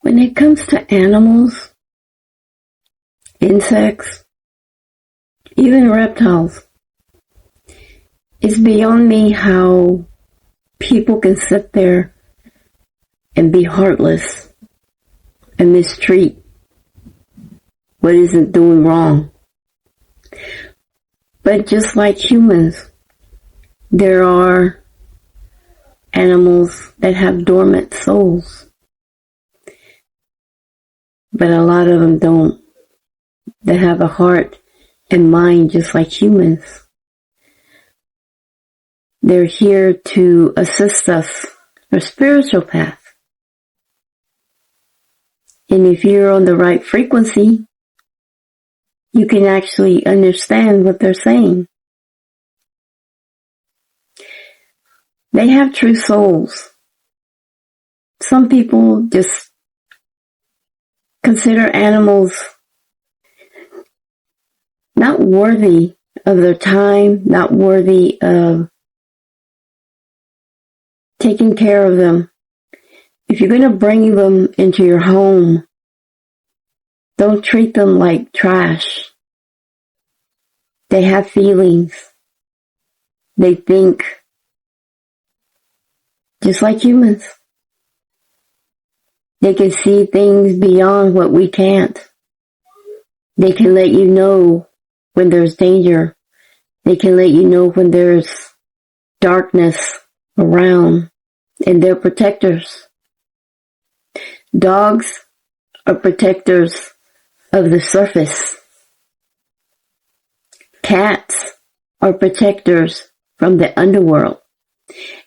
When it comes to animals, insects, even reptiles, it's beyond me how people can sit there and be heartless and mistreat what isn't doing wrong. But just like humans, there are animals that have dormant souls. But a lot of them don't. They have a heart and mind just like humans. They're here to assist us on a spiritual path. And if you're on the right frequency, you can actually understand what they're saying. They have true souls. Some people just consider animals not worthy of their time, not worthy of taking care of them. If you're going to bring them into your home, don't treat them like trash. They have feelings. They think just like humans. They can see things beyond what we can't. They can let you know when there's danger. They can let you know when there's darkness around, and they're protectors. Dogs are protectors of the surface. Cats are protectors from the underworld.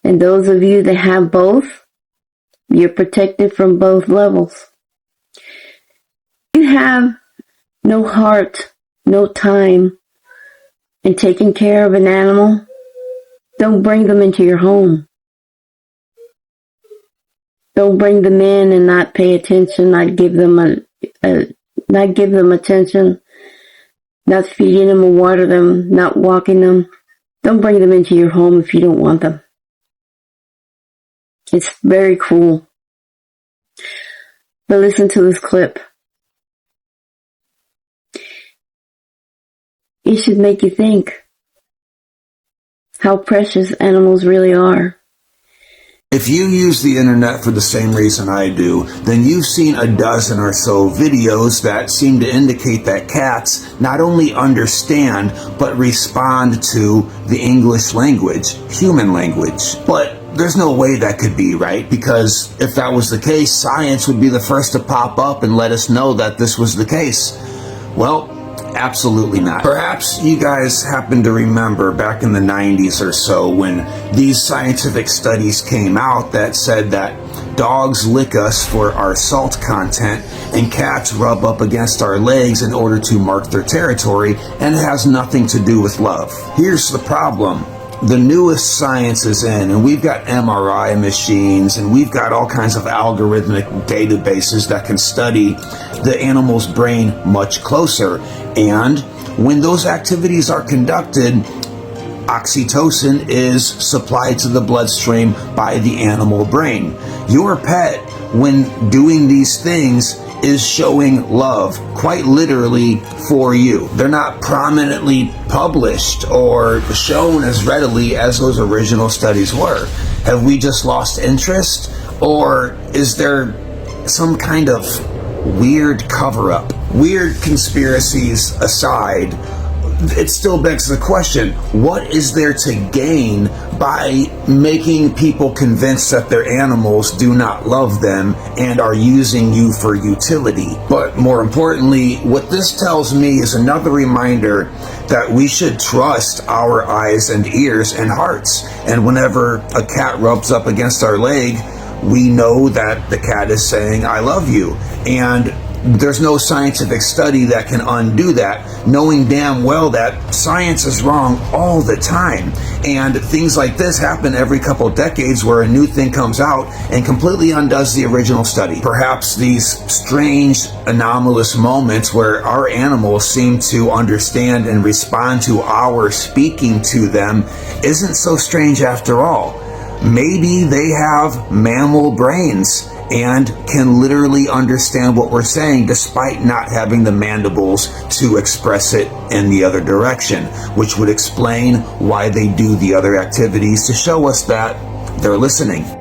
And those of you that have both, you're protected from both levels. You have no heart, no time in taking care of an animal. Don't bring them into your home. Don't bring them in and not pay attention, not give them attention, not feeding them or water them, not walking them. Don't bring them into your home if you don't want them. It's very cruel. But listen to this clip. It should make you think how precious animals really are. If you use the internet for the same reason I do, then you've seen a dozen or so videos that seem to indicate that cats not only understand, but respond to the English language, human language. But there's no way that could be, right? Because if that was the case, science would be the first to pop up and let us know that this was the case. Well, absolutely not. Perhaps you guys happen to remember back in the 90s or so when these scientific studies came out that said that dogs lick us for our salt content and cats rub up against our legs in order to mark their territory, and it has nothing to do with love. Here's the problem. The newest science is in, and we've got MRI machines, and we've got all kinds of algorithmic databases that can study the animal's brain much closer. And when those activities are conducted, oxytocin is supplied to the bloodstream by the animal brain. Your pet, when doing these things, is showing love, quite literally, for you. They're not prominently published or shown as readily as those original studies were. Have we just lost interest? Or is there some kind of weird cover-up? Weird conspiracies aside, it still begs the question, what is there to gain by making people convinced that their animals do not love them and are using you for utility? But more importantly, what this tells me is another reminder that we should trust our eyes and ears and hearts. And whenever a cat rubs up against our leg, we know that the cat is saying, "I love you." And there's no scientific study that can undo that, knowing damn well that science is wrong all the time. And things like this happen every couple of decades where a new thing comes out and completely undoes the original study. Perhaps these strange, anomalous moments where our animals seem to understand and respond to our speaking to them isn't so strange after all. Maybe they have mammal brains, and can literally understand what we're saying despite not having the mandibles to express it in the other direction, which would explain why they do the other activities to show us that they're listening.